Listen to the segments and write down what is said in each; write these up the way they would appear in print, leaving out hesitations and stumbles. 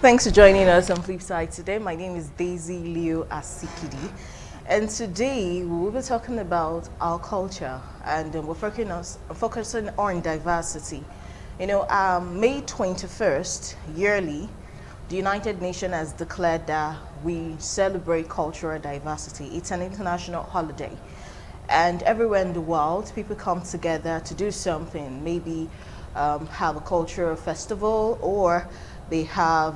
Thanks for joining us on Flipside today. My name is Daisy Leo Asikidi, and today we will be talking about our culture, and we're focusing on diversity. You know, May 21st, yearly, the United Nations has declared that we celebrate cultural diversity. It's an international holiday, and everywhere in the world, people come together to do something, maybe have a cultural festival, or they have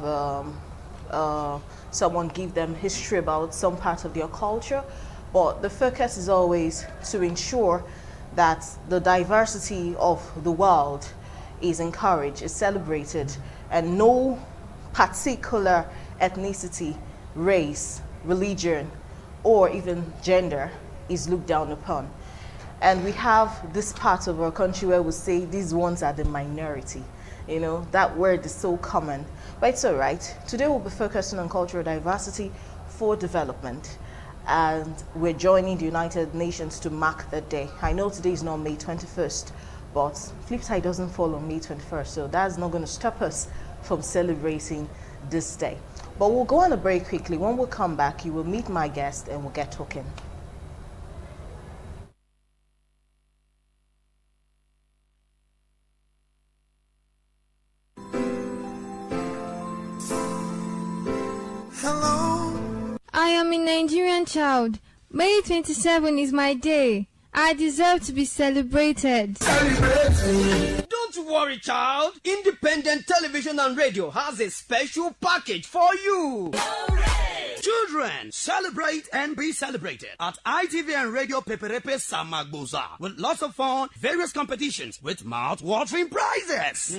someone give them history about some part of their culture. But the focus is always to ensure that the diversity of the world is encouraged, is celebrated, and no particular ethnicity, race, religion, or even gender is looked down upon. And we have this part of our country where we say these ones are the minority. You know, that word is so common, but it's all right. Today we'll be focusing on cultural diversity for development, and we're joining the United Nations to mark that day. I know today is not May 21st, but Flipside doesn't fall on May 21st, so that's not going to stop us from celebrating this day. But we'll go on a break quickly. When we come back, you will meet my guest and we'll get talking. I am a Nigerian child. May 27 is my day. I deserve to be celebrated. Don't worry, child. Independent Television and Radio has a special package for you. Children, celebrate and be celebrated at ITV and Radio Peperepe Samagboza with lots of fun, various competitions with mouth-watering prizes.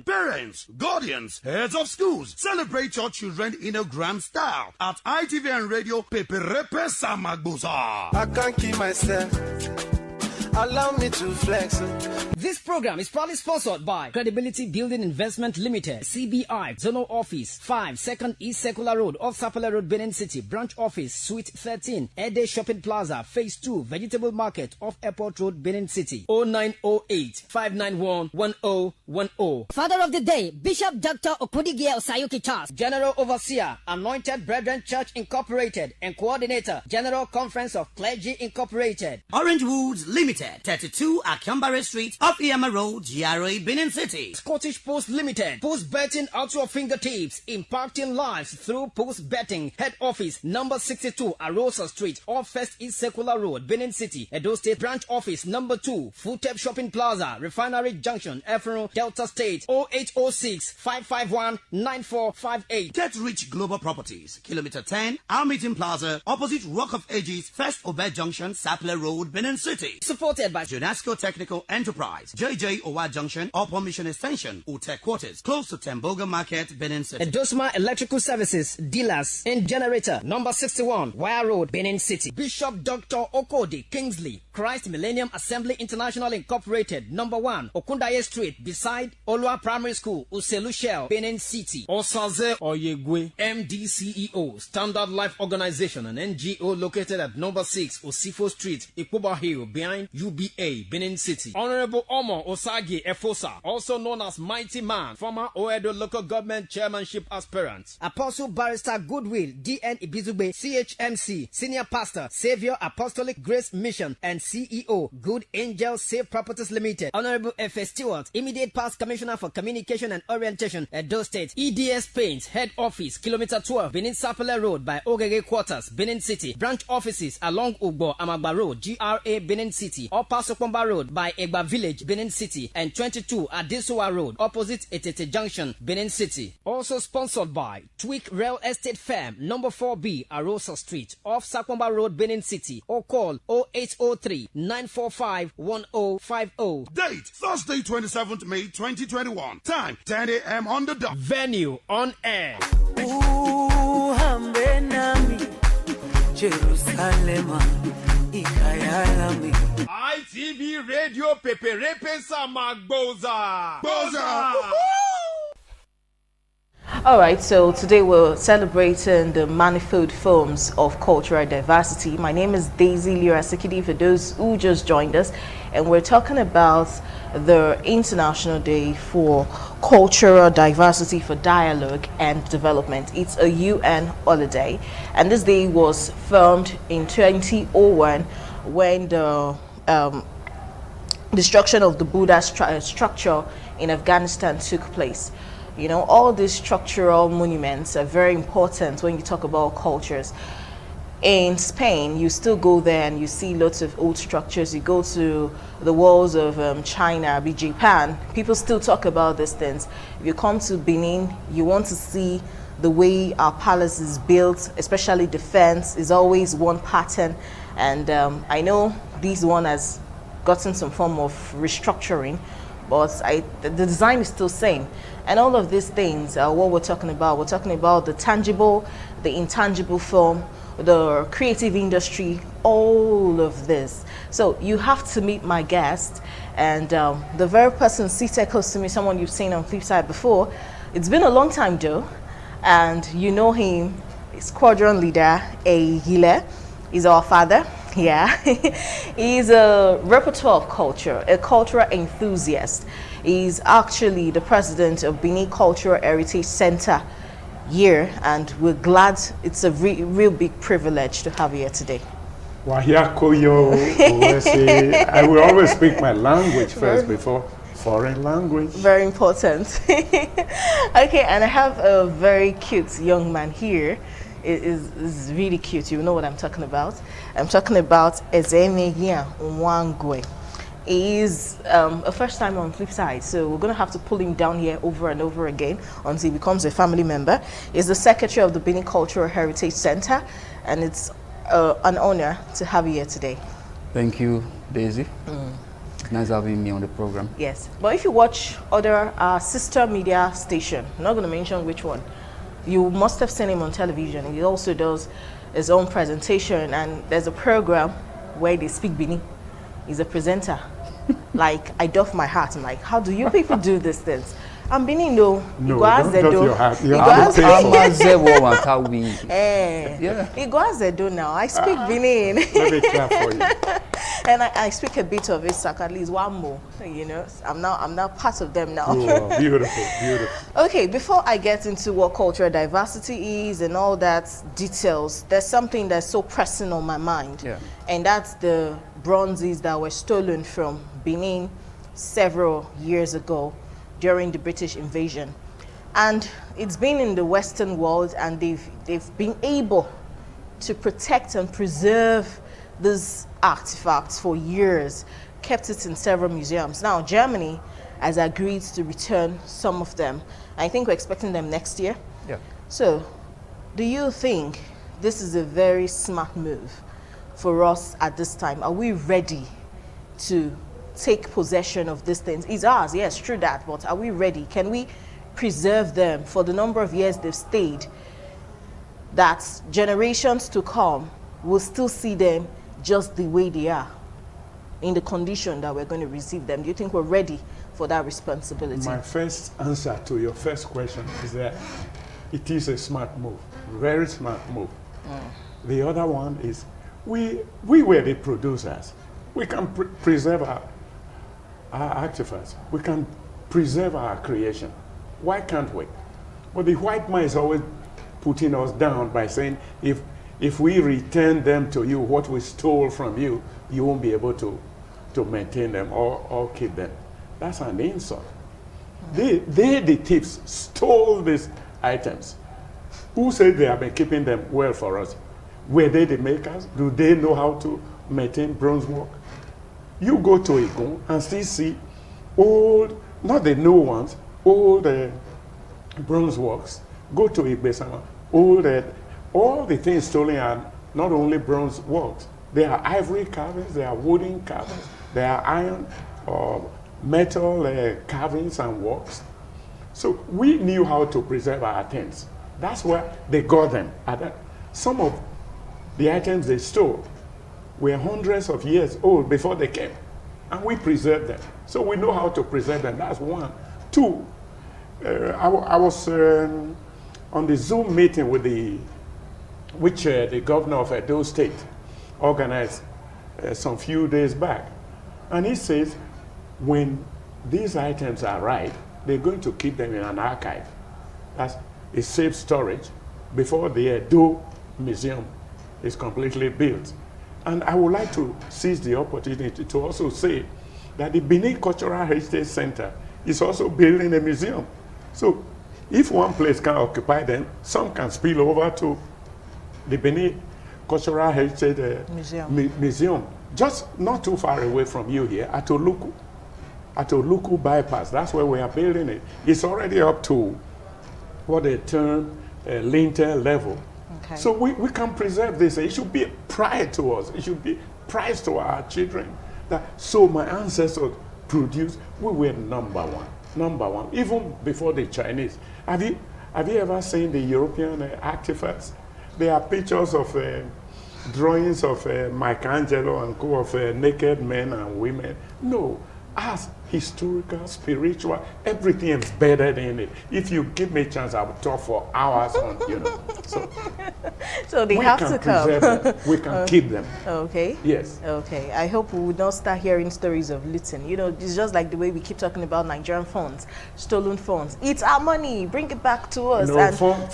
Parents, guardians, heads of schools, celebrate your children in a grand style at ITV and Radio Peperepe Samagboza. I can't keep myself. Allow me to flex. This program is proudly sponsored by Credibility Building Investment Limited, CBI, Zonal Office, 5, 2nd East Circular Road, off Sapele Road, Benin City, Branch Office, Suite 13, Ede Shopping Plaza, Phase 2, Vegetable Market, off Airport Road, Benin City, 0908 591 1010. Father of the Day, Bishop Dr. Okudigie Osayuki Charles. General Overseer, Anointed Brethren Church Incorporated, and Coordinator, General Conference of Clergy Incorporated. Orange Woods Limited, 32 Akiambare Street, off Iyama Road, GRA, Benin City. Scottish Post Limited, post betting out to your fingertips, impacting lives through post betting. Head office, number 62, Arosa Street, off First East Circular Road, Benin City. Edo State Branch Office, number 2, Futep Shopping Plaza, Refinery Junction, Efron, Delta State, 0806 551 9458. Get Rich Global Properties, Kilometer 10, Our Meeting Plaza, opposite Rock of Ages, First Obed Junction, Sapele Road, Benin City. Supported by Jonasco Technical Enterprise, JJ Owa Junction, Upper Mission Extension, Ute Quarters, close to Temboga Market, Benin City. Edosma Electrical Services, Dealers and Generator, number 61, Wire Road, Benin City. Bishop Dr. Okodi Kingsley, Christ Millennium Assembly International Incorporated, number 1, Okundaye Street, beside Olua Primary School, Uselu Shell, Benin City. Osaze Oyegwe, MDCEO, Standard Life Organization, an NGO located at number 6, Osifo Street, Ikuba Hill, behind UBA, Benin City. Honorable Omo Osagi Efosa, also known as Mighty Man, former Oedo local government chairmanship aspirant. Apostle Barrister Goodwill, DN Ibizube, CHMC, Senior Pastor, Savior Apostolic Grace Mission, and CEO, Good Angel Safe Properties Limited. Honorable F.S. Stewart, Immediate Past Commissioner for Communication and Orientation, Edo State. EDS Paints, Head Office, Kilometer 12, Benin Sapele Road by Ogege Quarters, Benin City. Branch offices along Ugbo Amagba Road, GRA, Benin City. Upper Sokomba Road by Egba Village, Benin City, and 22 Adesuwa Road, opposite Etete Junction, Benin City. Also sponsored by Tweak Real Estate Firm, number 4B, Arosa Street, off Sakomba Road, Benin City, or call 0803 945 1050. Date, Thursday, 27th May 2021. Time, 10 a.m. on the dot. Venue, on air. ITV Radio Peperepe Samagboza. Boza. All right, so today we're celebrating the manifold forms of cultural diversity. My name is Daisy Lirasikidi for those who just joined us, and we're talking about the International Day for Cultural Diversity for Dialogue and Development. It's a UN holiday, and this day was formed in 2001 when the destruction of the Buddha structure in Afghanistan took place. You know, all these structural monuments are very important when you talk about cultures. In Spain, you still go there and you see lots of old structures. You go to the walls of China, Japan, people still talk about these things. If you come to Benin, you want to see the way our palace is built, especially the fence is always one pattern. And I know this one has gotten some form of restructuring, but the design is still same. And all of these things are what we're talking about. We're talking about the tangible, the intangible form, the creative industry, all of this. So you have to meet my guest, and the very person seated close to me, someone you've seen on Flipside before. It's been a long time though, and you know him, Squadron Leader Ehile. He's our father. Yeah, he's a repertoire of culture, a cultural enthusiast. He's actually the president of Benin Cultural Heritage Center here, and we're glad. It's a real big privilege to have you here today. Wahia Koyo, I will always speak my language first before foreign language. Very important. Okay, and I have a very cute young man here. It is really cute. You know what I'm talking about. I'm talking about Ezemegia Nwangwe. He is a first time on Flipside, so we're going to have to pull him down here over and over again until he becomes a family member. He's the secretary of the Benin Cultural Heritage Center, and it's an honor to have you here today. Thank you, Daisy. Nice having me on the program. Yes, but if you watch other sister media station, I'm not going to mention which one, you must have seen him on television. He also does his own presentation, and there's a program where they speak Benin. He's a presenter. Like, I doff my hat. I'm like, how do you people do these things? I'm Benin, no. No, don't doff your hat. You have to pay for it. Yeah. You go as they do now. I speak Benin. Let me clap for you. And I speak a bit of it, so at least one more. You know, I'm now part of them now. Oh, beautiful, beautiful. Okay, before I get into what cultural diversity is and all that details, there's something that's so pressing on my mind. Yeah. And that's the bronzes that were stolen from Benin several years ago during the British invasion. And it's been in the Western world, and they've been able to protect and preserve these artifacts for years, kept it in several museums. Now, Germany has agreed to return some of them. I think we're expecting them next year. Yeah. So, do you think this is a very smart move for us at this time? Are we ready to take possession of these things? It's ours, yes, true that, but are we ready? Can we preserve them for the number of years they've stayed, that generations to come will still see them just the way they are, in the condition that we're going to receive them? Do you think we're ready for that responsibility? My first answer to your first question is that it is a smart move, very smart move. The other one is we were the producers. We can preserve our artifacts. We can preserve our creation. Why can't we? But the white man is always putting us down by saying, if we return them to you, what we stole from you, you won't be able to maintain them or keep them. That's an insult. They, the thieves, stole these items. Who said they have been keeping them well for us? Were they the makers? Do they know how to maintain bronze work? You go to Igun and still see old, not the new ones, old bronze works. Go to Igbesama, old, all the things stolen are not only bronze works. They are ivory carvings, they are wooden carvings, they are iron or metal carvings and works. So we knew how to preserve our things. That's where they got them. Some of the items they stole were hundreds of years old before they came, and we preserved them. So we know how to preserve them. That's one. Two, I was on the Zoom meeting with which the governor of Edo State organized some few days back. And he says, when these items are right, they're going to keep them in an archive. That's a safe storage before the Edo Museum is completely built. And I would like to seize the opportunity to also say that the Benin Cultural Heritage Center is also building a museum. So if one place can occupy them, some can spill over to the Benin Cultural Heritage Museum, just not too far away from you here, at Oluku Bypass. That's where we are building it. It's already up to what they term lintel level. Okay. So we can preserve this. It should be a pride to us. It should be pride to our children. So my ancestors produced, we were number one, even before the Chinese. Have you ever seen the European artifacts? There are pictures of drawings of Michelangelo and co of naked men and women. No, as historical, spiritual, everything is embedded in it. If you give me a chance, I will talk for hours on, So they have to come. Them. We can keep them. Okay. Yes. Okay. I hope we will not start hearing stories of looting. It's just like the way we keep talking about Nigerian funds, stolen funds. It's our money. Bring it back to us. No,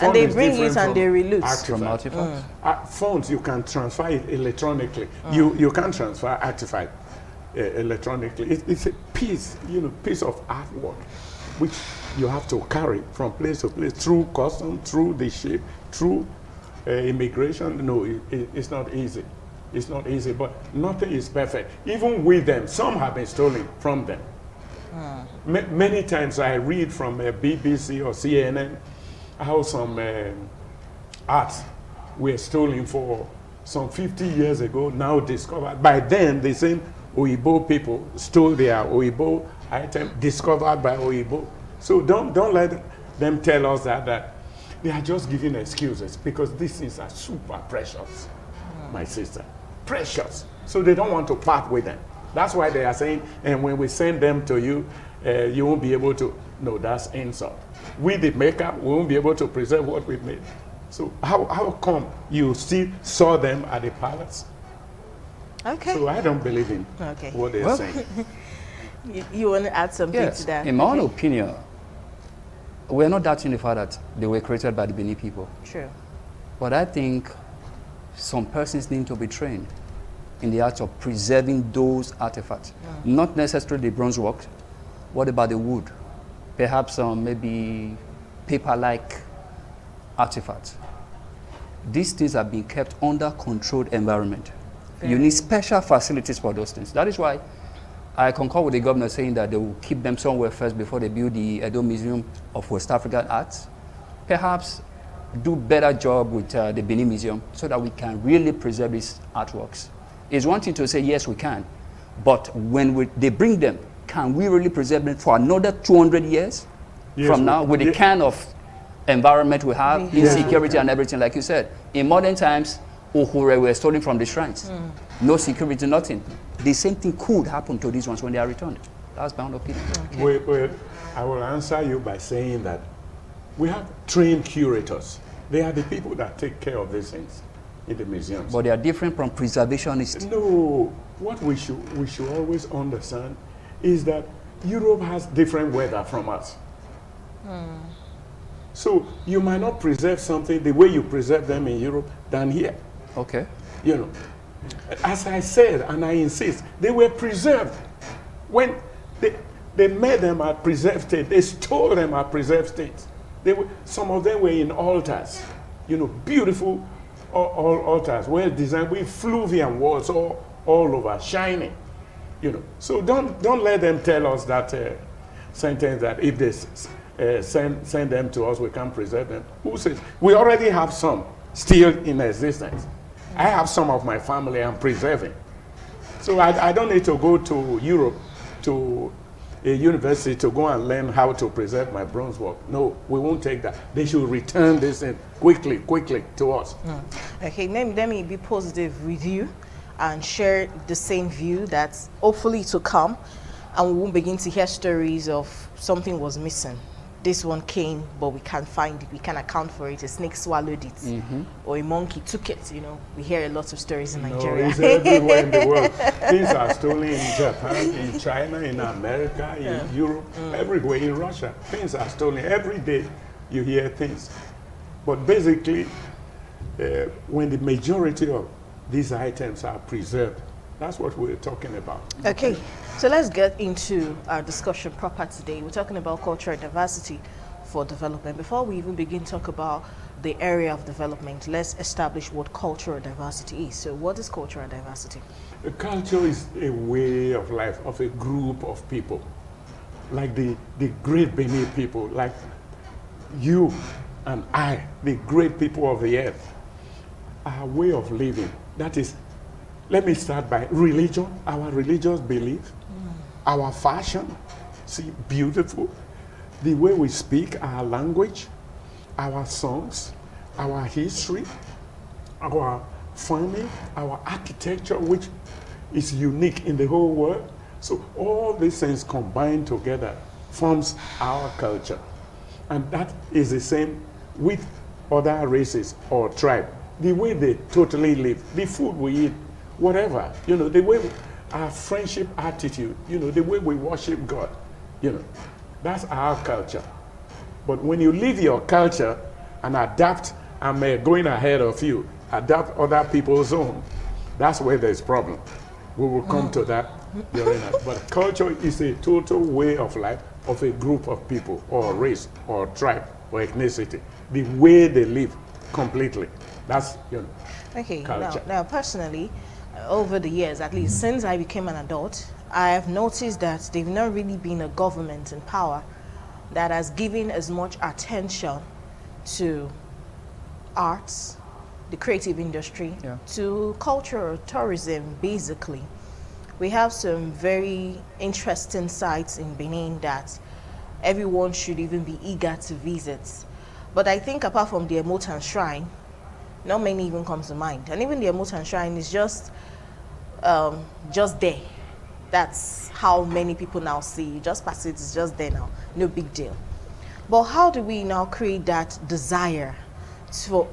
and they bring it and they reloot. From artifacts? Funds, you can transfer it electronically. You can transfer artifact electronically. It's a piece, piece of artwork, which you have to carry from place to place through custom, through the ship, through immigration. No, it's not easy. It's not easy, but nothing is perfect. Even with them, some have been stolen from them. Many times I read from BBC or CNN how some arts were stolen for some 50 years ago, now discovered. By then, the same Oyibo people stole their Oyibo item discovered by Oyibo. So don't let them tell us that they are just giving excuses, because these things are super precious, my sister. Precious. So they don't want to part with them. That's why they are saying, and when we send them to you, you won't be able to. No, that's insult. We, the maker, we won't be able to preserve what we've made. So how come you still saw them at the palace? Okay. So I don't believe in what they're saying. You want to add something to that? In my own opinion, we're not doubting the fact that they were created by the Benin people. True. But I think some persons need to be trained in the art of preserving those artifacts. Not necessarily the bronze work. What about the wood? Perhaps maybe paper-like artifacts. These things are being kept under controlled environment. You need special facilities for those things. That is why I concur with the governor saying that they will keep them somewhere first before they build the Edo Museum of West African Arts. Perhaps do better job with the Benin Museum so that we can really preserve these artworks. It's one thing to say, yes, we can, but when they bring them, can we really preserve them for another 200 years from now with the kind of environment we have, insecurity and everything, like you said? In modern times, Ohure were stolen from the shrines. No security, nothing. The same thing could happen to these ones when they are returned. That's my own opinion. Well, I will answer you by saying that we have trained curators. They are the people that take care of these things in the museums. But they are different from preservationists. No, what we should always understand is that Europe has different weather from us. So you might not preserve something the way you preserve them in Europe than here. Okay. As I said, and I insist, they were preserved. When they made them at preserved state, they stole them at preserved states. Some of them were in altars, beautiful altars, well designed with fluvian walls all over, shining. So don't let them tell us that sentence that if they send them to us, we can't preserve them. Who says? We already have some still in existence. I have some of my family I'm preserving. So I don't need to go to Europe, to a university, to go and learn how to preserve my bronze work. No, we won't take that. They should return this in quickly to us. Okay, let me be positive with you and share the same view that's hopefully to come, and we won't begin to hear stories of something was missing. this one came, but we can't find it, we can't account for it. A snake swallowed it, or a monkey took it. You know, we hear a lot of stories in Nigeria. No, it's everywhere in the world. Things are stolen in Japan, in China, in America, in Europe, everywhere, in Russia. Things are stolen. Every day you hear things. But basically, when the majority of these items are preserved, that's what we're talking about. Okay, so let's get into our discussion proper today. We're talking about cultural diversity for development. Before we even begin to talk about the area of development, let's establish what cultural diversity is. So what is cultural diversity? A culture is a way of life of a group of people, like the great Benin people, like you and I, the great people of the earth. Our way of living, that is, let me start by religion, our religious belief, our fashion, see, beautiful, the way we speak, our language, our songs, our history, our farming, our architecture, which is unique in the whole world. So all these things combined together forms our culture. And that is the same with other races or tribes. The way they totally live, the food we eat, whatever, you know, the way our friendship attitude, you know, the way we worship God, you know, that's our culture. But when you leave your culture and adapt, I'm going ahead of you, adapt other people's own, that's where there's problem. We will come to that during that. But culture is a total way of life of a group of people, or race, or tribe, or ethnicity. The way they live completely. That's, you know, Okay, culture. now personally, over the years, at least since I became an adult, I have noticed that they've not really been a government in power that has given as much attention to arts, the creative industry, to culture, tourism, basically. We have some very interesting sites in Benin that everyone should even be eager to visit. But I think apart from the Emotan Shrine, not many even comes to mind. And even the Emotan Shrine is just there. That's how many people now see. You just pass it, it's just there now. No big deal. But how do we now create that desire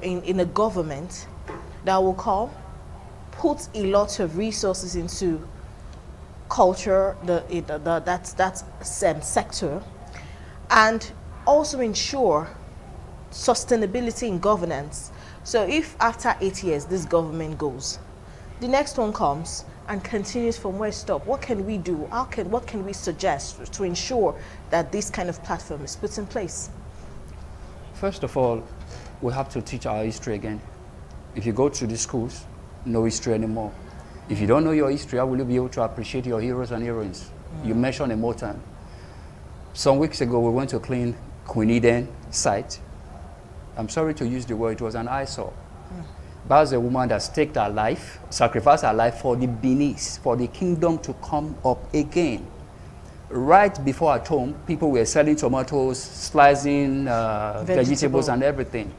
in a government that will put a lot of resources into culture, that sector, and also ensure sustainability in governance? So if after 8 years this government goes, the next one comes and continues from where it stopped, what can we do? What can we suggest to ensure that this kind of platform is put in place? First of all, we have to teach our history again. If you go to the schools, no history anymore. If you don't know your history, how will you be able to appreciate your heroes and heroines? You mentioned Emotan. Some weeks ago, we went to clean Queen Eden site. I'm sorry to use the word, it was an eyesore. That was a woman that staked her life, sacrificed her life for the Beninese, for the kingdom to come up again. Right before at home, people were selling tomatoes, slicing vegetables and everything.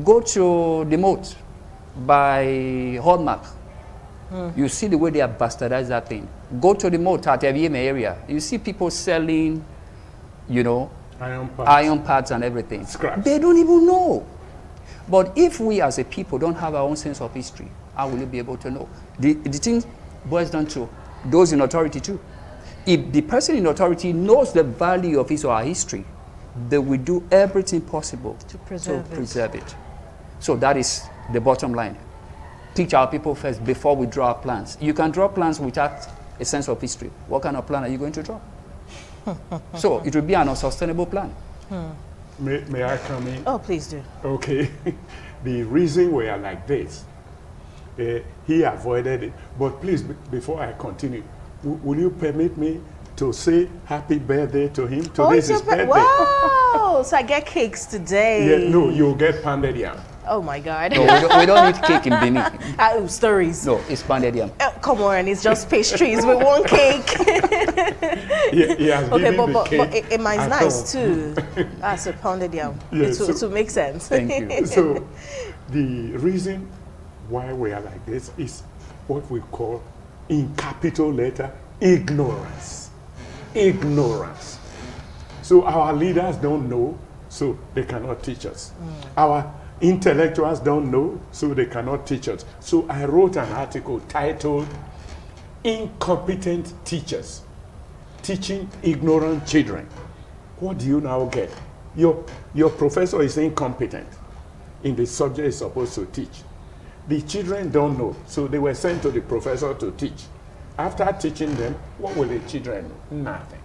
Go to the moat by Hallmark. You see the way they have bastardized that thing. Go to the moat at Evieme area. You see people selling, you know, iron parts and everything. Scraps. They don't even know. But if we as a people don't have our own sense of history, how will you be able to know? The thing boils down to those in authority too. If the person in authority knows the value of his or her history, they will do everything possible to preserve it. So that is the bottom line. Teach our people first before we draw our plans. You can draw plans without a sense of history. What kind of plan are you going to draw? So it will be an unsustainable plan. May I come in? Oh, please do. Okay. The reason we are like this, he avoided it. But please, before I continue, will you permit me to say happy birthday to him? Today's his birthday. Wow! So I get cakes today. Yeah, no, you'll get pounded yam. Oh my God. No, we don't eat cake in Benin. Stories. No, it's pounded yam. Come on, it's just pastries with one cake. Yeah, okay, but it might be nice too. That's a pounded yam. Yeah, to make sense. Thank you. So the reason why we are like this is what we call, in capital letter, ignorance. Ignorance. So our leaders don't know, so they cannot teach us. Our intellectuals don't know, so they cannot teach us. So I wrote an article titled Incompetent Teachers Teaching Ignorant Children. What do you now get? Your professor is incompetent in the subject he's supposed to teach. The children don't know, so they were sent to the professor to teach. After teaching them, what will the children know? Nothing.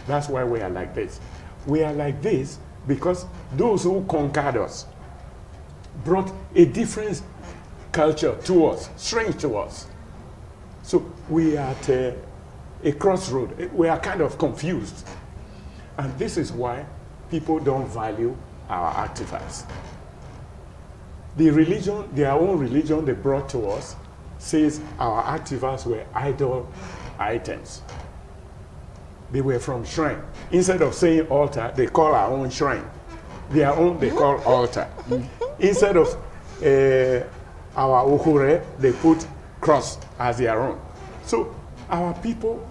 That's why we are like this. We are like this because those who conquered us brought a different culture to us, strange to us. So we are at a crossroad. We are kind of confused. And this is why people don't value our artifacts. The religion, their own religion they brought to us, says our artifacts were idol items. They were from shrine. Instead of saying altar, they call our own shrine. Their own, they call altar. Instead of our okure, they put cross as their own. So our people,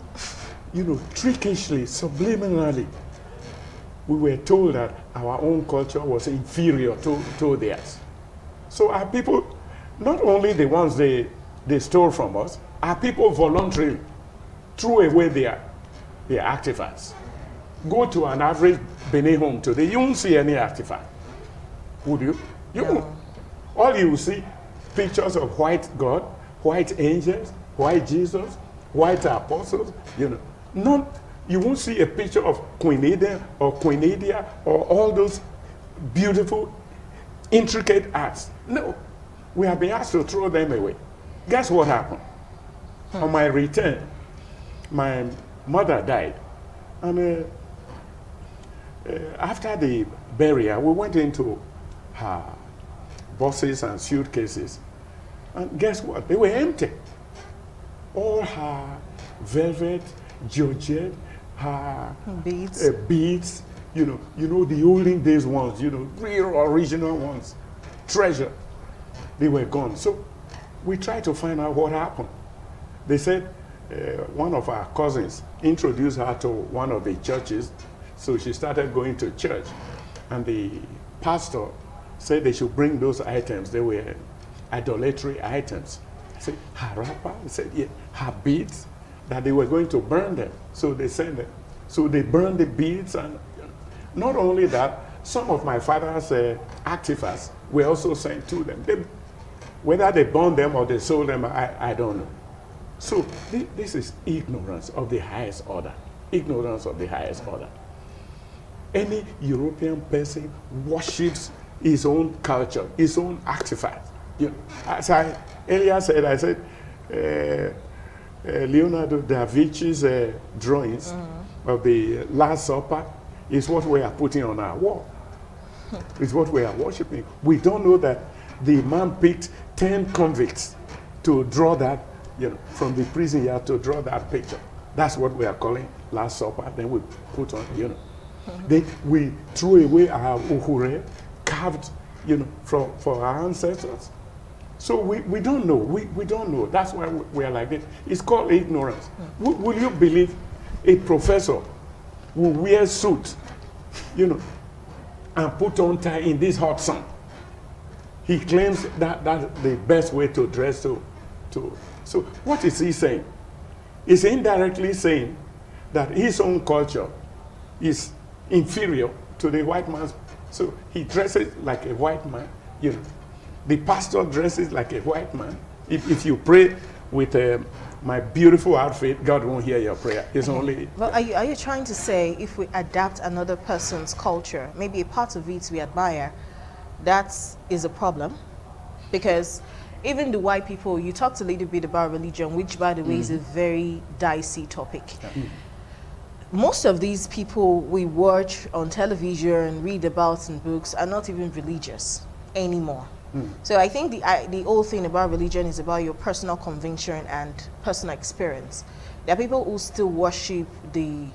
trickishly, subliminally, we were told that our own culture was inferior to theirs. So our people, not only the ones they stole from us, our people voluntarily threw away their artifacts. Go to an average Benin home today, you won't see any artifact. Would you? You won't. All you will see, pictures of white God, white angels, white Jesus, white apostles, Not, you won't see a picture of Queen Eden or Queen Edia or all those beautiful, intricate arts. No, we have been asked to throw them away. Guess what happened? On my return, my mother died. And after the burial, we went into her boxes and suitcases. And guess what? They were empty. All her velvet, georgette, her beads, the olden days ones, real original ones, treasure, they were gone. So we tried to find out what happened. They said one of our cousins introduced her to one of the churches, so she started going to church. And the pastor said they should bring those items. They were idolatry items. I said, her wrapper? He said, yeah, her beads, that they were going to burn them. So they sent them. So they burned the beads. And not only that, some of my father's artifacts were also sent to them. Whether they burned them or they sold them, I don't know. So this is ignorance of the highest order. Ignorance of the highest order. Any European person worships his own culture, his own artifact. As I earlier said, I said Leonardo da Vinci's drawings of the Last Supper is what we are putting on our wall. It's what we are worshiping. We don't know that the man picked 10 convicts to draw that, from the prison yard to draw that picture. That's what we are calling Last Supper. Then we put on, Then we threw away our uhure, carved, for our ancestors. So we don't know. We don't know. That's why we are like this. It's called ignorance. Will you believe a professor will wear suit, and put on tie in this hot sun? He claims that that's the best way to dress. So what is he saying? He's indirectly saying that his own culture is inferior to the white man's. So he dresses like a white man, The pastor dresses like a white man. If you pray with my beautiful outfit, God won't hear your prayer. It's only... Well, are you trying to say if we adapt another person's culture, maybe a part of it we admire, that is a problem? Because even the white people, you talked a little bit about religion, which, by the way, is a very dicey topic. Most of these people we watch on television, read about in books, are not even religious anymore. So I think the whole thing about religion is about your personal conviction and personal experience. There are people who still worship the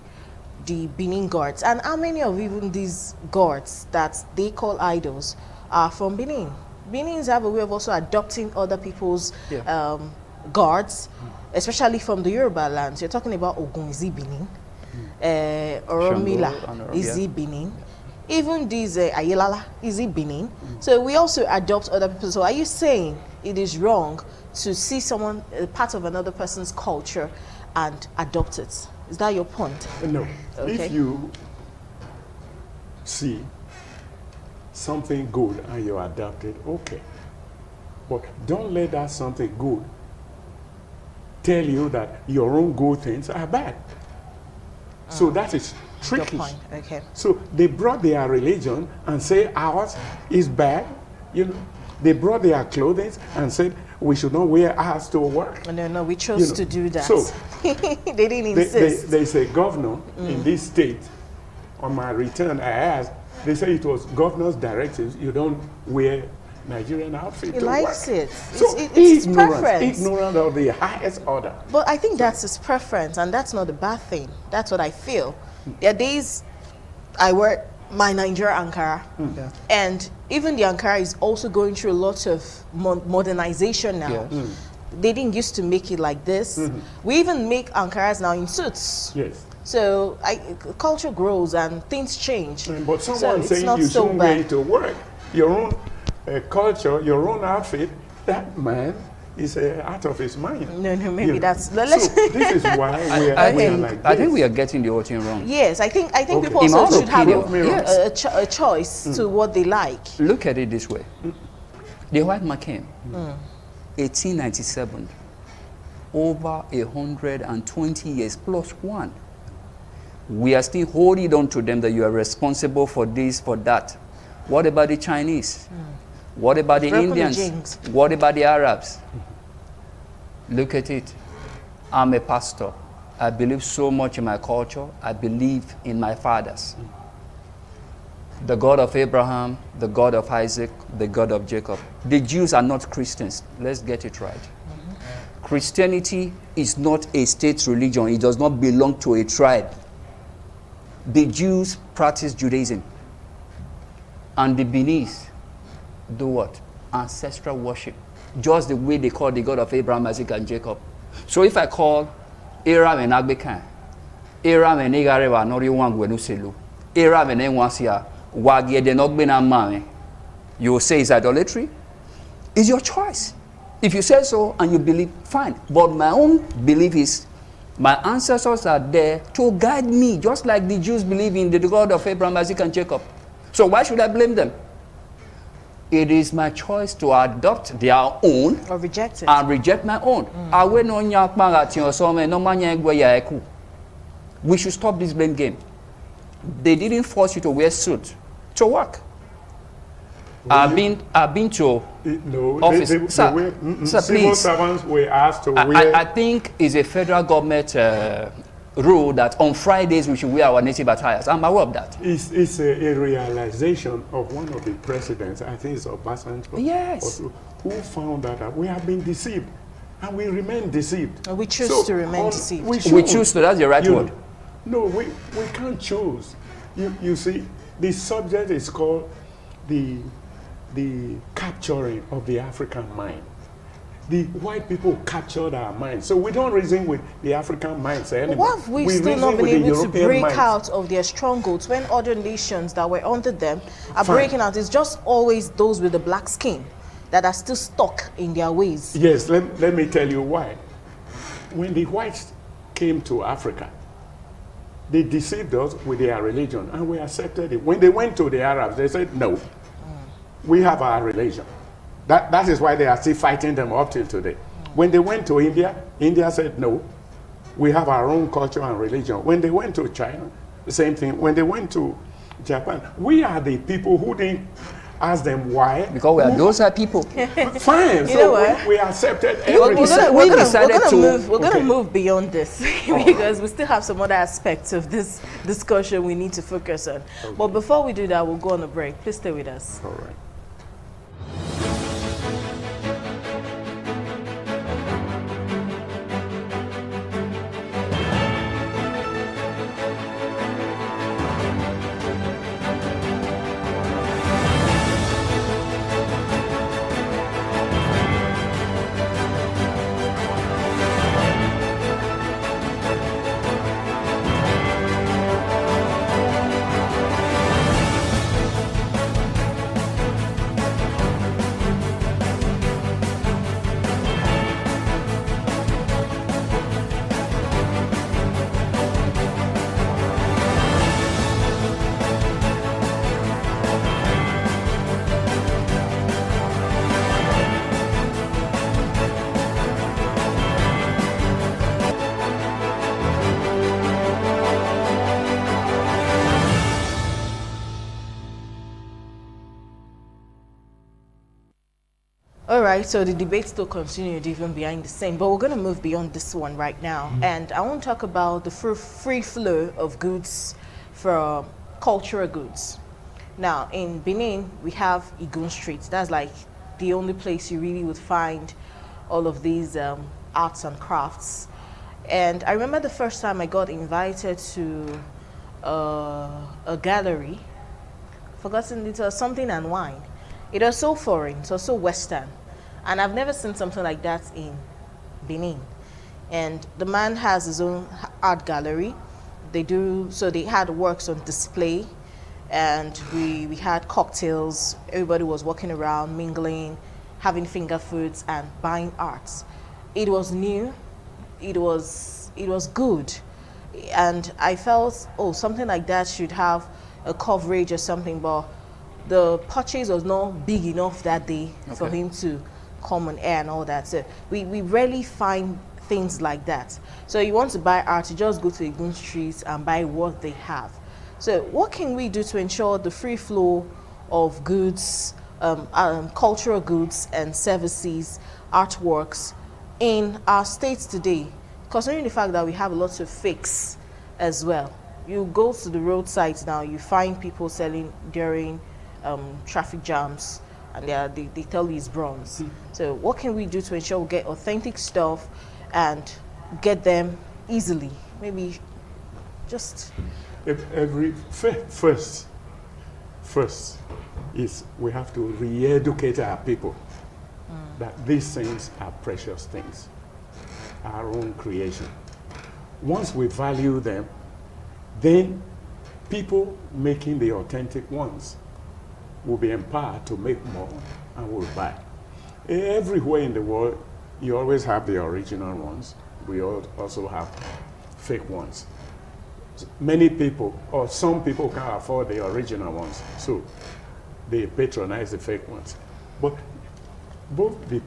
Benin gods. And how many of even these gods that they call idols are from Benin? Benins have a way of also adopting other people's gods, especially from the Yoruba lands. You're talking about Ogunzi Benin. Oromila, Shango, is yeah. it Benin? Even these Ayelala, is it Benin? So we also adopt other people. So are you saying it is wrong to see someone, part of another person's culture, and adopt it? Is that your point? No. Okay. If you see something good and you adopt it, okay. But don't let that something good tell you that your own good things are bad. So that is Your tricky. point. Okay. So they brought their religion and say ours is bad. You know, they brought their clothing and said we should not wear ours to work. No, we chose to do that. So they didn't insist. there's a governor in this state. On my return, I asked. They say it was governor's directives. You don't wear Nigerian outfit He to likes work. it. So It's his ignorance, preference. ignorant of the highest order. But I think that's his preference, and that's not a bad thing. That's what I feel. There are days I wear my Nigeria Ankara, and even the Ankara is also going through a lot of modernization now. Yes. They didn't used to make it like this. We even make Ankaras now in suits. Yes. So culture grows and things change. But So someone it's saying not you so shouldn't wear bad. it to work, your own culture, your own outfit, that man is out of his mind. No, maybe You know. that's. So this is why we are think- like this. I think we are getting the whole thing wrong. Yes, I think Okay. people In my also own should have opinion, yes. a choice to what they like. Look at it this way. The white man came, 1897, over 120 years plus one. We are still holding on to them that you are responsible for this, for that. What about the Chinese? What about the Broken Indians? jinx. What about the Arabs? Look at it. I'm a pastor. I believe so much in my culture. I believe in my fathers. The God of Abraham, the God of Isaac, the God of Jacob. The Jews are not Christians. Let's get it right. Christianity is not a state religion. It does not belong to a tribe. The Jews practice Judaism. And the Benis do what? Ancestral worship. Just the way they call the God of Abraham, Isaac, and Jacob. So if I call Aram and Agbekan, Aram and Negarewa, Nori Wangwenu Selu, Aram and Enwasia, Wagie de Nogbena Mame, you will say it's idolatry? It's your choice. If you say so and you believe, fine. But my own belief is my ancestors are there to guide me, just like the Jews believe in the God of Abraham, Isaac, and Jacob. So why should I blame them? It is my choice to adopt their own Or reject it. and reject my own. We should stop this blame game. They didn't force you to wear suit to work. I've been to No, office. Sir, sir, civil please. servants were asked to wear. I think it's a federal government rule that on Fridays we should wear our native attires. I'm aware of that. It's a realization of one of the presidents, I think it's Obasanjo, Yes. also, who found that we have been deceived and we remain deceived. And we choose to remain deceived. We should. choose to, that's the right You word. know, no, we can't choose. You see, the subject is called the capturing of the African mind. The white people captured our minds. So we don't reason with the African minds anymore. Why have we still reason not been with the able to European break minds. out of their strongholds when other nations that were under them are Fine. breaking out? It's just always those with the black skin that are still stuck in their ways. Yes, let me tell you why. When the whites came to Africa, they deceived us with their religion and we accepted it. When they went to the Arabs, they said, no, we have our religion. That is why they are still fighting them up till today. When they went to India, India said, no, we have our own culture and religion. When they went to China, the same thing. When they went to Japan, we are the people who didn't ask them why. Because we are those are people. Fine, You know so what? we accepted We everything. we decided to- We're gonna Okay. move beyond this because we still have some other aspects of this discussion we need to focus on. But before we do that, we'll go on a break. Please stay with us. All right. right, so the debate still continued even behind the scene, but we're going to move beyond this one right now. And I want to talk about the free flow of goods from cultural goods. Now, in Benin, we have Igun Street. That's like the only place you really would find all of these arts and crafts. And I remember the first time I got invited to a gallery, forgotten, it was something and wine. It was so foreign, it was so Western. And I've never seen something like that in Benin. And the man has his own art gallery. They had works on display, and we had cocktails. Everybody was walking around, mingling, having finger foods and buying arts. It was new, it was good. And I felt, something like that should have a coverage or something, but the purchase was not big enough that day for him to come on air and all that. So we rarely find things like that. So you want to buy art, you just go to Igun Street and buy what they have. So what can we do to ensure the free flow of goods, cultural goods and services, artworks in our states today, considering the fact that we have lots of fakes as well? You go to the roadsides now, you find people selling during traffic jams, and they tell you it's bronze. So what can we do to ensure we get authentic stuff and get them easily? Maybe just... First is we have to re-educate our people that these things are precious things, our own creation. Once we value them, then people making the authentic ones will be empowered to make more and will buy. Everywhere in the world, you always have the original ones. We also have fake ones. Many people, or some people, can't afford the original ones, so they patronize the fake ones. But both the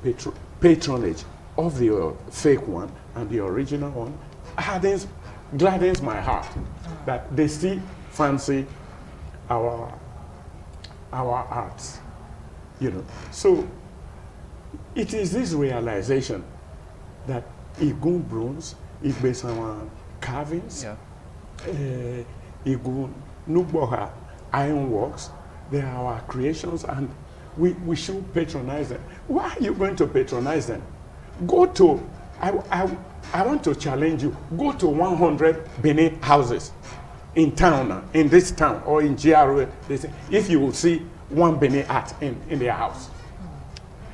patronage of the fake one and the original one gladdens my heart that they still fancy our arts, So it is this realization that Igun bronze, Igbesawa carvings, Igun Nugboha ironworks, they are our creations, and we should patronize them. Why are you going to patronize them? Go to, I want to challenge you, go to 100 Benin houses in town, in this town, or in GRA, if you will see one Benin art in their house.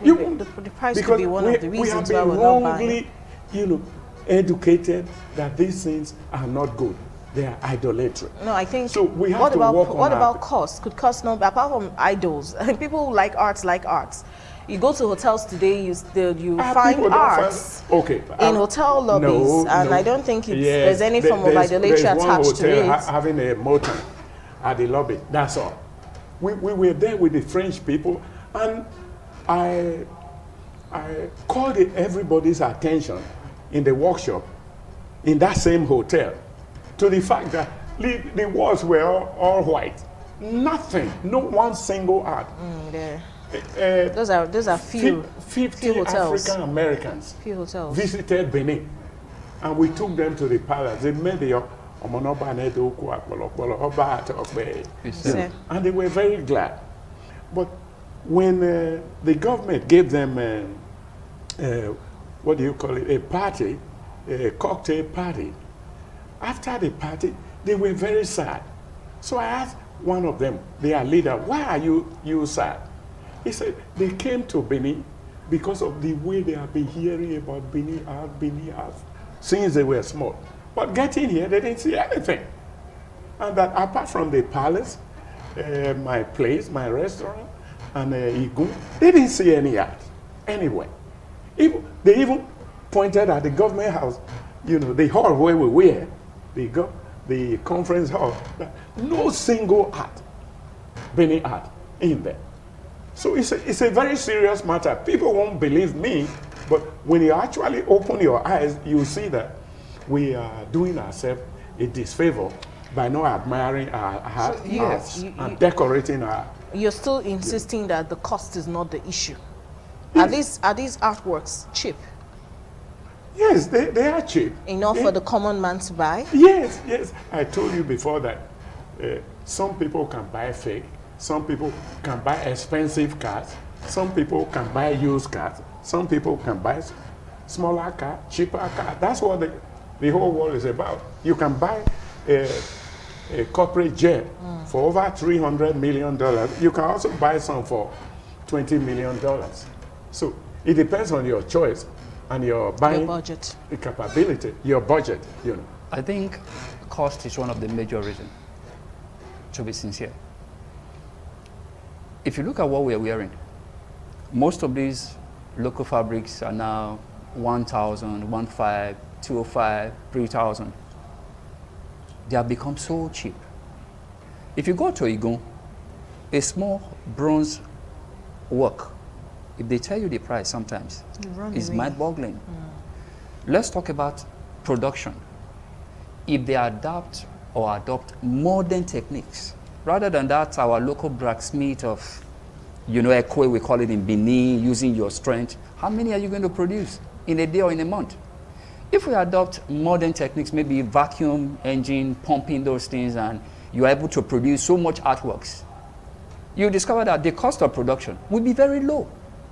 The price could be one of the reasons why we're not buying. We have been wrongly, educated that these things are not good. They are idolatry. No, I think. So we have what about cost? Could cost not, apart from idols? People who like arts like arts. You go to hotels today, you find arts in hotel lobbies, and I don't think there's any form of idolatry attached to it. Having a motor at the lobby, that's all. We were there with the French people, and I called everybody's attention in the workshop in that same hotel to the fact that the walls were all white. Nothing, no one single art. Those are few 50 hotels. African Americans visited Benin, and we took them to the palace. They made the and they were very glad. But when the government gave them what do you call it, a party, a cocktail party, after the party they were very sad. So I asked one of them, their leader, why are you sad? He said they came to Benin because of the way they have been hearing about Benin art since they were small. But getting here, they didn't see anything. And that apart from the palace, my place, my restaurant, and Igun, they didn't see any art anywhere. They even pointed at the government house, the hall where we were, the conference hall, no single art, Benin art in there. So it's a very serious matter. People won't believe me, but when you actually open your eyes, you see that we are doing ourselves a disfavor by not admiring our arts and decorating our... You're still insisting that the cost is not the issue. Are these artworks cheap? Yes, they are cheap. Enough for the common man to buy? Yes, yes. I told you before that some people can buy fake, some people can buy expensive cars, some people can buy used cars, some people can buy smaller car, cheaper car. That's what the whole world is about. You can buy a corporate jet for over $300 million. You can also buy some for $20 million. So it depends on your choice and your buying budget, capability, your budget, you know. I think cost is one of the major reasons, to be sincere. If you look at what we are wearing, most of these local fabrics are now 1,000, 1,500, 205, 3,000. They have become so cheap. If you go to Igun, a small bronze work, if they tell you the price sometimes, it's mind-boggling. Let's talk about production. If they adapt or adopt modern techniques, rather than that, our local blacksmith of, Ekwe, we call it in Benin, using your strength, how many are you going to produce in a day or in a month? If we adopt modern techniques, maybe vacuum engine, pumping those things, and you're able to produce so much artworks, you discover that the cost of production will be very low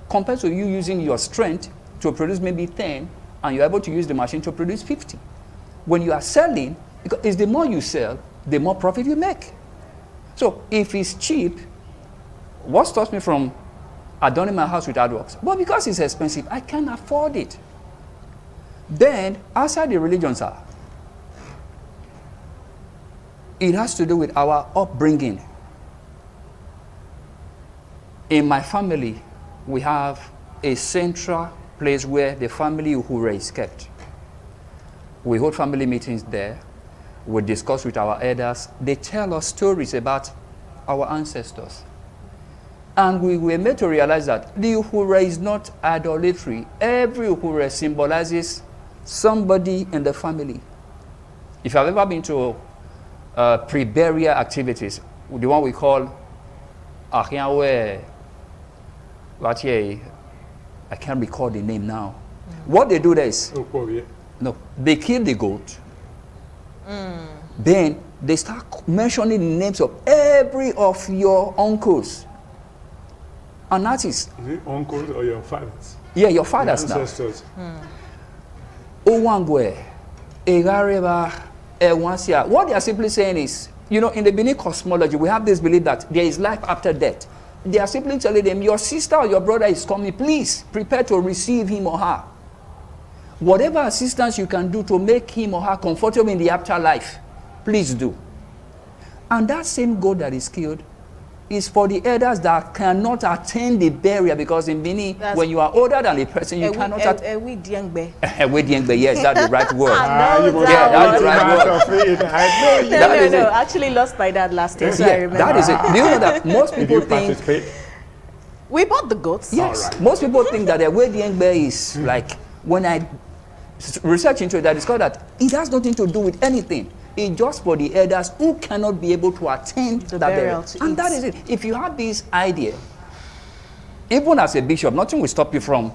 compared to you using your strength to produce maybe 10, and you're able to use the machine to produce 50. When you are selling, it's the more you sell, the more profit you make. So if it's cheap, what stops me from adorning my house with artworks? Well, because it's expensive, I can't afford it. Then, outside the religions are, it has to do with our upbringing. In my family, we have a central place where the family Uhura is kept. We hold family meetings there. We discuss with our elders. They tell us stories about our ancestors. And we were made to realize that the Uhura is not idolatry. Every Uhura symbolizes somebody in the family. If you've ever been to pre-burial activities, the one we call Ahiawe, I can't recall the name now. What they do there is, no, they kill the goat. Then they start mentioning the names of every of your uncles. And that is it uncles or your fathers? Yeah, your fathers your ancestors. Owangwe, Egareba, Ewansia. What they are simply saying is, in the Benin cosmology, we have this belief that there is life after death. They are simply telling them, your sister or your brother is coming, please prepare to receive him or her. Whatever assistance you can do to make him or her comfortable in the afterlife, please do. And that same goat that is killed is for the elders that cannot attend the burial, because in Benin, when you are older than a person, you cannot attend. Yes, that's the right word. That's the right word. No, actually lost my dad last year, so I remember. That is it. Do you know that most people think... We bought the goats. Yes. Right. Most people think that the Wediengbe is like, when I research into it, I discovered that it has nothing to do with anything. It's just for the elders who cannot be able to attend the burial. And that is it. If you have this idea, even as a bishop, nothing will stop you from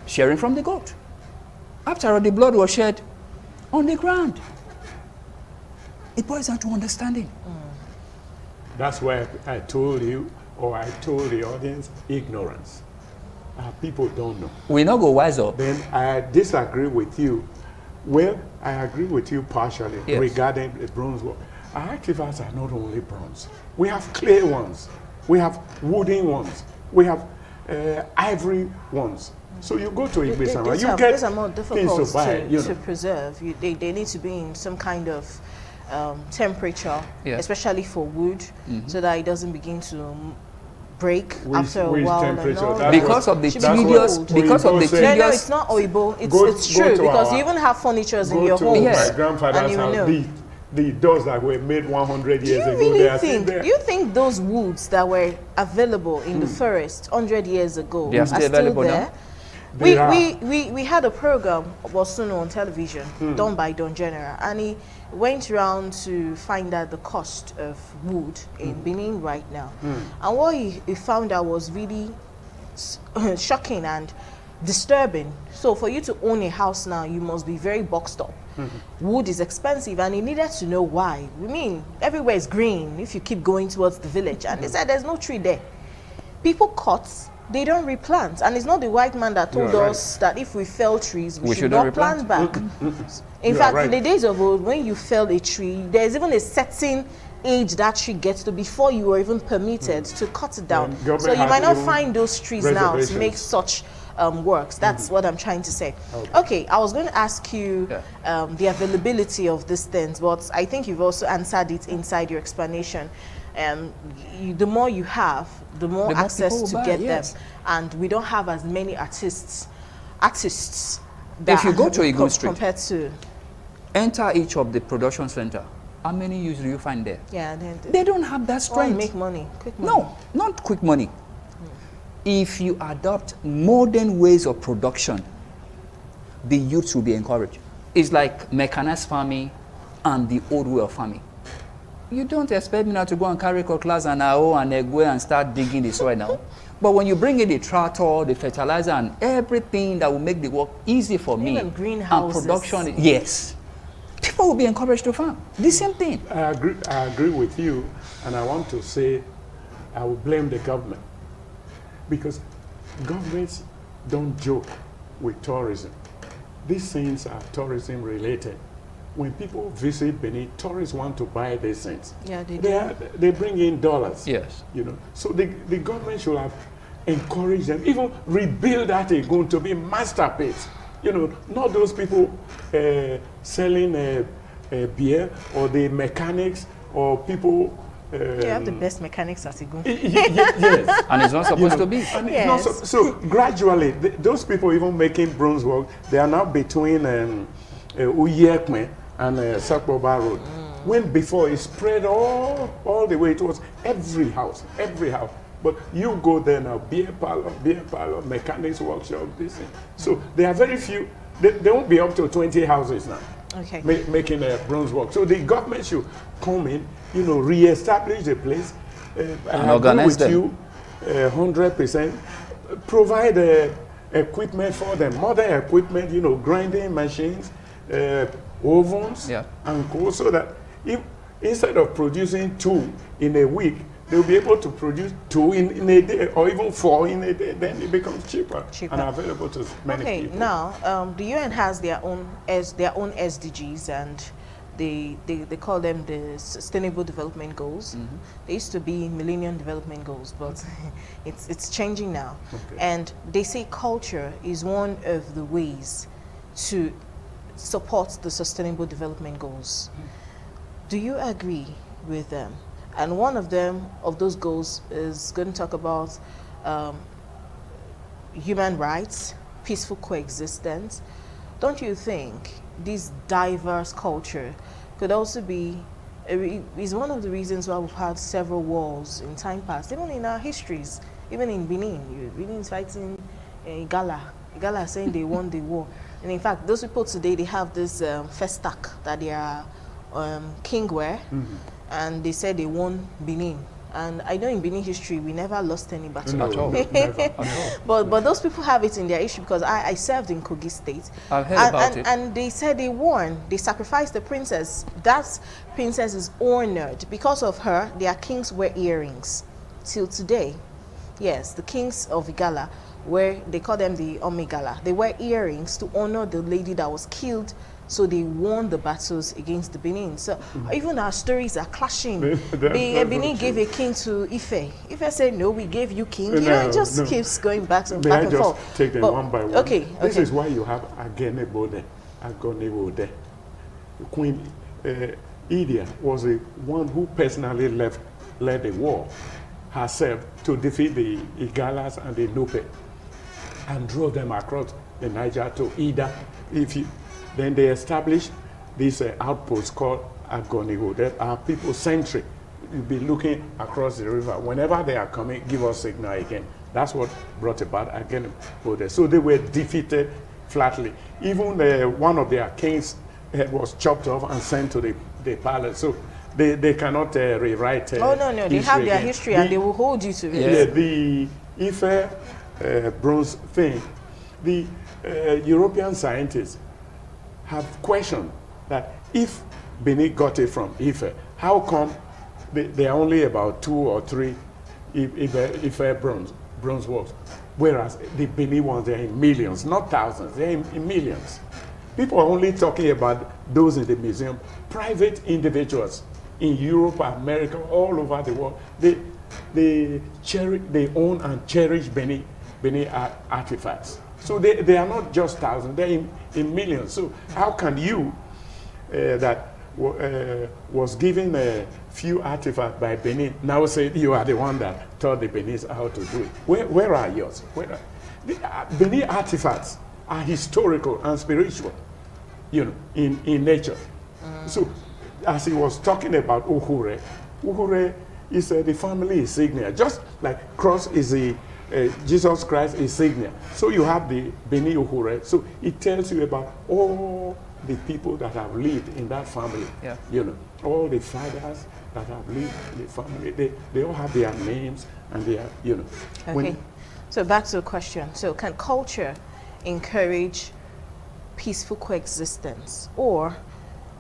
sharing from the goat. After all, the blood was shed on the ground. It boils down to understanding. That's why I told you, or I told the audience, ignorance. People don't know. We not go wise up. Then I disagree with you. Well, I agree with you partially regarding the bronze work. Our artifacts are not only bronze. We have clay ones. We have wooden ones. We have ivory ones. So you go to Igbesama, you get these are more difficult things to buy, to preserve. They need to be in some kind of temperature, especially for wood, so that it doesn't begin to break after a while. Because of the tedious, No, it's not oibo. It's true, because you even have furniture in your home. My grandfather's house, the doors that were made 100 years ago, they are still there. Do you think those woods that were available in the forest 100 years ago are still available there? We had a program, Bosuno, on television, done by Don General, and he went around to find out the cost of wood in Benin right now. And what he found out was really shocking and disturbing. So for you to own a house now, you must be very boxed up. Wood is expensive, and he needed to know why. I mean, everywhere is green if you keep going towards the village, and they said there's no tree there. People cut, they don't replant, and it's not the white man that told us that if we fell trees, we should not plant back. In fact, in the days of old, when you fell a tree, there's even a certain age that tree gets to before you are even permitted to cut it down. So you might not find those trees now to make such works. That's what I'm trying to say. Okay, I was going to ask you the availability of these things, but I think you've also answered it inside your explanation. The more you have, the more access to get them, and we don't have as many artists. If you go to Eagle Street, compared to enter each of the production center, how many use do you find there? Yeah, they don't have that strength. Make money, quick money. No, not quick money. If you adopt modern ways of production, the youth will be encouraged. It's like mechanized farming and the old way of farming. You don't expect me now to go and carry cutlass and hoe and egwe and start digging the soil now. But when you bring in the tractor, the fertilizer, and everything that will make the work easy for me, even greenhouses and production, yes, people will be encouraged to farm. The same thing. I agree with you, and I want to say I will blame the government, because governments don't joke with tourism. These things are tourism related. When people visit Benin, tourists want to buy these things. Yeah, they do. They bring in dollars. Yes. You know, so the government should have encouraged them, even rebuild that again to be masterpiece. You know, not those people selling beer, or the mechanics, or people. You have the best mechanics at Igun. Yes. And it's not supposed to be. And it's so gradually, those people even making bronze work, they are now between Uyekme and Sakboba Road. When before it spread all the way towards every house. But you go there now, beer parlor, mechanics workshop, this thing. So there are very few, they won't be up to 20 houses now. Okay. Making bronze work. So the government should come in, you know, re-establish the place, and organize them. You 100%. Provide equipment for them, modern equipment, you know, grinding machines, ovens, and co, so that if instead of producing 2 in a week, they'll be able to produce 2 in a day, or even 4 in a day. Then it becomes cheaper and available to many people. Okay, now the UN has their own SDGs, and they call them the Sustainable Development Goals. They used to be Millennium Development Goals, but it's changing now. And they say culture is one of the ways to support the Sustainable Development Goals. Do you agree with them? And one of those goals is going to talk about human rights, peaceful coexistence. Don't you think this diverse culture could also be, is one of the reasons why we've had several wars in time past, even in our histories, even in Benin. Benin is fighting Igala. Igala is saying they won the war. And in fact, those people today, they have this festac that their king wear, and they said they won Benin. And I know in Benin history, we never lost any battle. At all. But those people have it in their history, because I served in Kogi State. I've heard about it. And they said they won. They sacrificed the princess. That princess is honored. Because of her, their kings wear earrings till today. Yes, the kings of Igala, where they call them the Omigala. They wear earrings to honor the lady that was killed, so they won the battles against the Benin. So even our stories are clashing. Benin gave a king to Ife. Ife said, no, we gave you king. You know, it just keeps going back and forth. May I just take them one by one? Okay. This is why you have Agenebo there. Queen Idia was the one who personally led the war herself to defeat the Igalas and the Nupe, and drove them across the Niger to Ida. Then they established this outpost called Agonigo. There are people centric. You'll be looking across the river. Whenever they are coming, give us signal again. That's what brought about Agonigo. So they were defeated flatly. Even one of their kings was chopped off and sent to the palace. So they cannot rewrite no. They have their history, and they will hold you to it. Yeah, the Ife bronze thing, the European scientists have questioned that if Benin got it from Ife, how come there are only about 2 or 3 Ife bronze works, whereas the Benin ones, they're in millions, not thousands, they're in millions. People are only talking about those in the museum. Private individuals in Europe, America, all over the world, they own and cherish Benin artifacts. So they are not just thousands, they're in millions. So how can you, that was given a few artifacts by Benin, now say you are the one that taught the Benin how to do it? Where are yours? Benin artifacts are historical and spiritual, you know, in nature. So as he was talking about Uhure is the family insignia, just like cross is the Jesus Christ insignia. So you have the Beni Uhure. So it tells you about all the people that have lived in that family. Yeah. You know, all the fathers that have lived in the family. They all have their names and their, you know. Okay. So back to the question. So can culture encourage peaceful coexistence? Or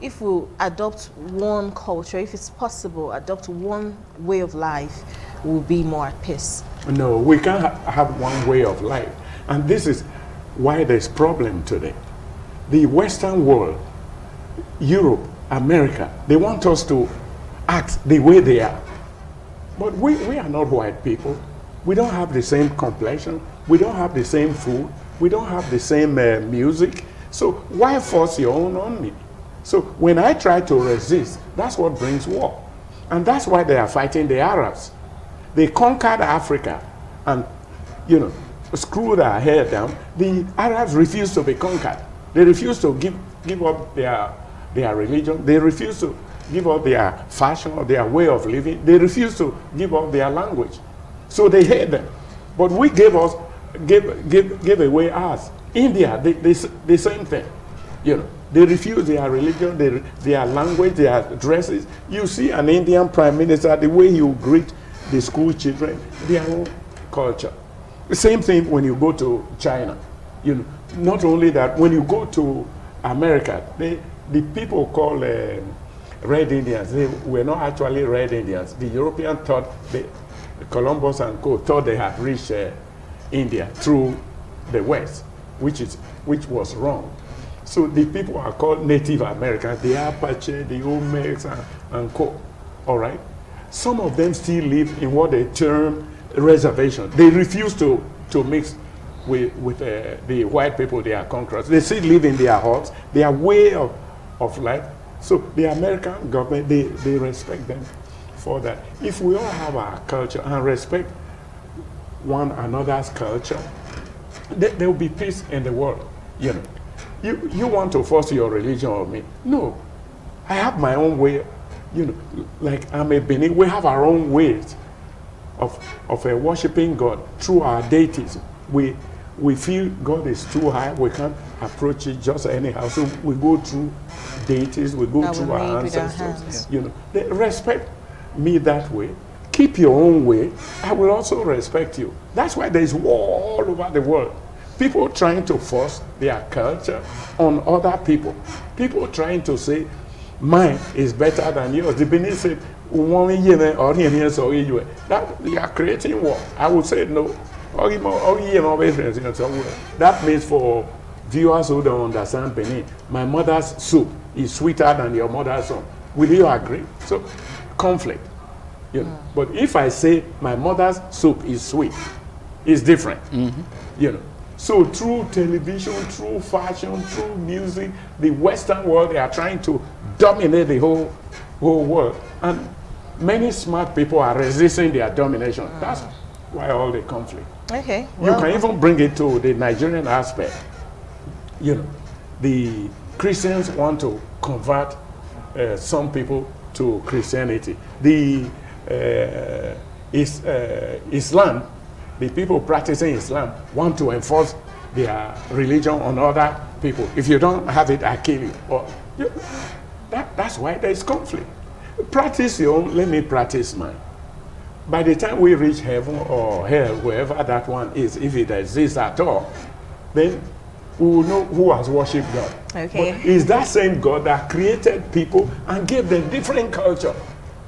if we adopt one culture, if it's possible, adopt one way of life, we'll be more at peace? No, we can't have one way of life. And this is why there's problem today. The Western world, Europe, America, they want us to act the way they are. But we are not white people. We don't have the same complexion. We don't have the same food. We don't have the same music. So why force your own on me? So when I try to resist, that's what brings war. And that's why they are fighting the Arabs. They conquered Africa and, you know, screwed our hair down. The Arabs refused to be conquered. They refused to give up their religion. They refused to give up their fashion or their way of living. They refused to give up their language. So they hate them. But we gave away ours. India, the same thing. You know, they refuse their religion, their language, their dresses. You see an Indian prime minister, the way you greet the school children, their own culture. The same thing when you go to China. You know, not only that, when you go to America, the people called Red Indians, they were not actually Red Indians. The European thought, Columbus and co. thought they had reached India through the West, which was wrong. So the people are called Native Americans, the Apache, the Olmecs, and co. All right? Some of them still live in what they term reservation. They refuse to mix with the white people, they are conquerors. They still live in their huts, their way of life. So the American government, they respect them for that. If we all have our culture and respect one another's culture, there will be peace in the world. You know, you want to force your religion on me? No, I have my own way. You know, like I'm a Benin, we have our own ways of worshiping God through our deities. We feel God is too high, we can't approach it just anyhow. So we go through deities, we go through our ancestors. You know, they respect me that way. Keep your own way. I will also respect you. That's why there's war all over the world. People trying to force their culture on other people. People trying to say, mine is better than yours. The Benin said, that you are creating war. I would say no. That means for viewers who don't understand Benin, my mother's soup is sweeter than your mother's own. Will you agree? So, conflict. You know. But if I say my mother's soup is sweet, it's different. You know. So through television, through fashion, through music, the Western world, they are trying to dominate the whole world. And many smart people are resisting their domination. That's why all the conflict. Okay. You can even bring it to the Nigerian aspect. You know, the Christians want to convert some people to Christianity. The Islam, the people practicing Islam want to enforce their religion on other people. If you don't have it, I kill you. Or, that's why there is conflict. Practice your own, let me practice mine. by the time we reach heaven or hell, wherever that one is, if it exists at all, then we will know who has worshipped God. Okay. But it's that same God that created people and gave them different culture.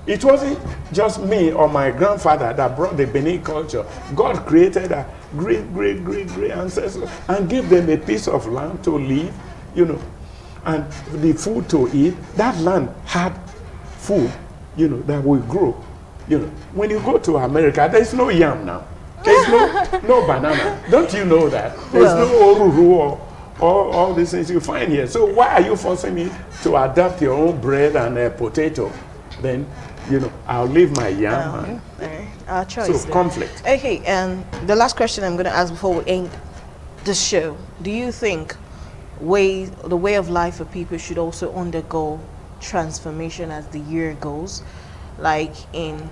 It wasn't just me or my grandfather that brought the Benin culture. God created a great ancestors and gave them a piece of land to live, you know, and the food to eat. That land had food, you know, that we grow. You know, when you go to America, there's no yam now. There's no banana. Don't you know that? There's no oruru or all these things you find here. So why are you forcing me to adapt your own bread and potato? Then, you know, I'll leave my yam. Our choice. So conflict. Okay, and the last question I'm going to ask before we end the show. Do you think the way of life of people should also undergo transformation as the year goes? Like in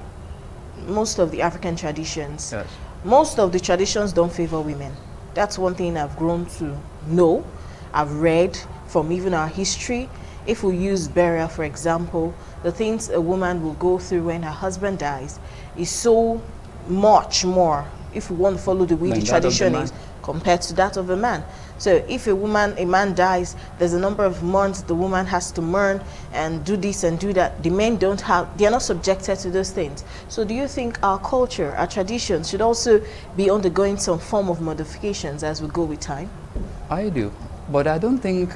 most of the African traditions, Yes. most of the traditions don't favor women. That's one thing I've grown to know. I've read from even our history. If we use burial, for example, the things a woman will go through when her husband dies is so much more, if we want to follow the way the tradition is, compared to that of a man. So if a man dies, there's a number of months the woman has to mourn and do this and do that. The men they're not subjected to those things. So do you think our culture, our traditions should also be undergoing some form of modifications as we go with time? I do, but I don't think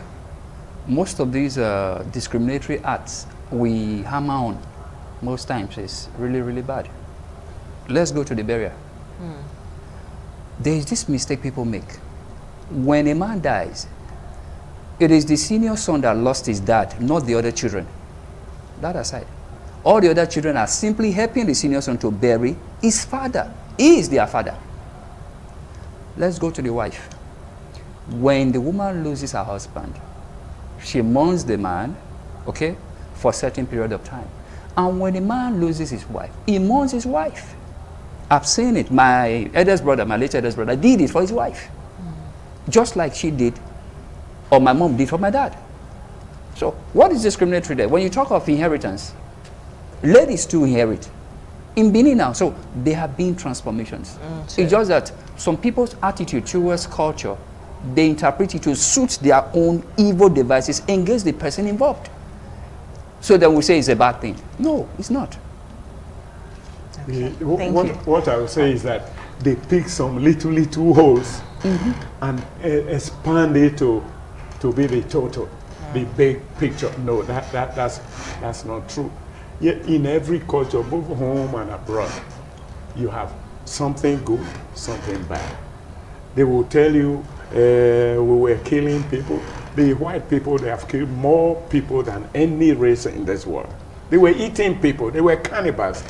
most of these discriminatory acts we hammer on most times is really bad. Let's go to the burial. There is this mistake people make. When a man dies, it is the senior son that lost his dad, not the other children. That aside, all the other children are simply helping the senior son to bury his father. He is their father. Let's go to the wife. When the woman loses her husband, she mourns the man, okay, for a certain period of time. And when the man loses his wife, he mourns his wife. I've seen it. My eldest brother, my late eldest brother, did it for his wife. Just like she did, or my mom did for my dad. So what is discriminatory there? When you talk of inheritance, ladies too inherit. In Benin now, so there have been transformations. It's just that some people's attitude towards culture, they interpret it to suit their own evil devices, engage the person involved. So then we say it's a bad thing. No, it's not. Okay. What I would say is that they pick some little holes and expand it to be the total, the big picture. No, that's not true. Yet in every culture, both home and abroad, you have something good, something bad. They will tell you we were killing people. The white people, they have killed more people than any race in this world. They were eating people. They were cannibals.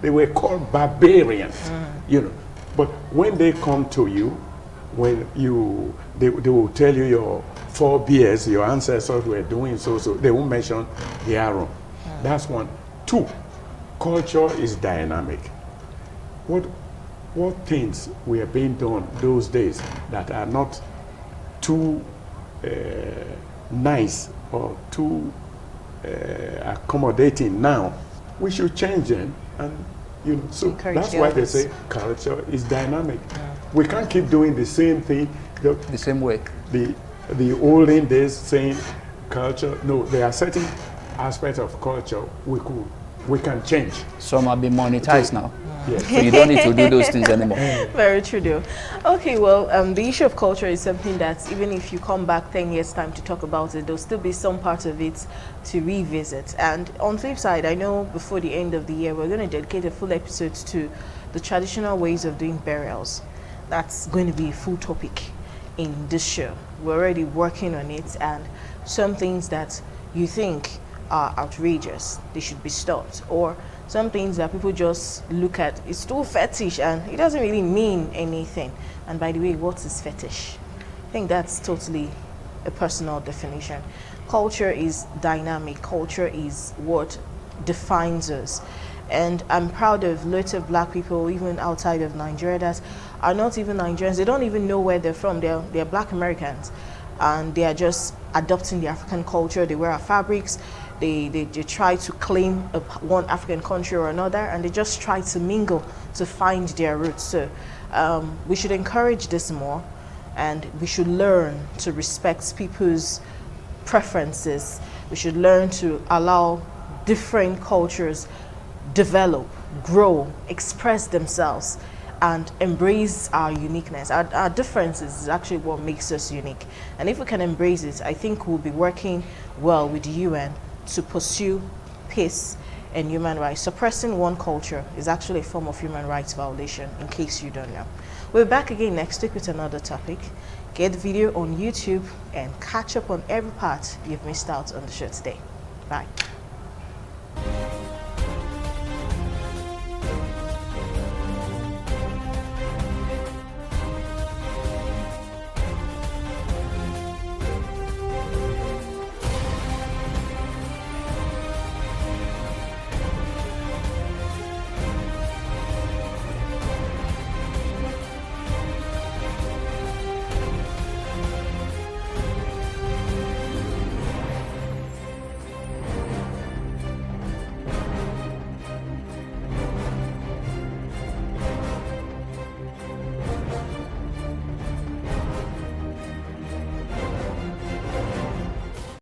They were called barbarians, you know. But when they come to you, they will tell you your forebears, your ancestors were doing so. They won't mention the Aaron. That's one. Two, culture is dynamic. What things were being done those days that are not too nice or too accommodating now, we should change them, and you know. So that's why they say culture is dynamic. We can't keep doing the same thing, the same way. The olden days saying culture. No, there are certain aspects of culture we can change. Some have been monetized now. Yes. So you don't need to do those things anymore. Very true, though. Okay, well, the issue of culture is something that even if you come back 10 years' time to talk about it, there'll still be some part of it to revisit. And on the flip side, I know before the end of the year, we're going to dedicate a full episode to the traditional ways of doing burials. That's going to be a full topic in this show. We're already working on it, and some things that you think are outrageous, they should be stopped, or some things that people just look at, it's too fetish and it doesn't really mean anything. And by the way, what is fetish? I think that's totally a personal definition. Culture is dynamic. Culture is what defines us. And I'm proud of lots of black people, even outside of Nigeria, that are not even Nigerians. They don't even know where they're from. They're black Americans. And they are just adopting the African culture. They wear our fabrics. They try to claim one African country or another, and they just try to mingle to find their roots. So we should encourage this more, and we should learn to respect people's preferences. We should learn to allow different cultures develop, grow, express themselves, and embrace our uniqueness. Our differences is actually what makes us unique. And if we can embrace it, I think we'll be working well with the UN to pursue peace and human rights. Suppressing one culture is actually a form of human rights violation, in case you don't know. We'll be back again next week with another topic. Get the video on YouTube and catch up on every part you've missed out on the show today. Bye.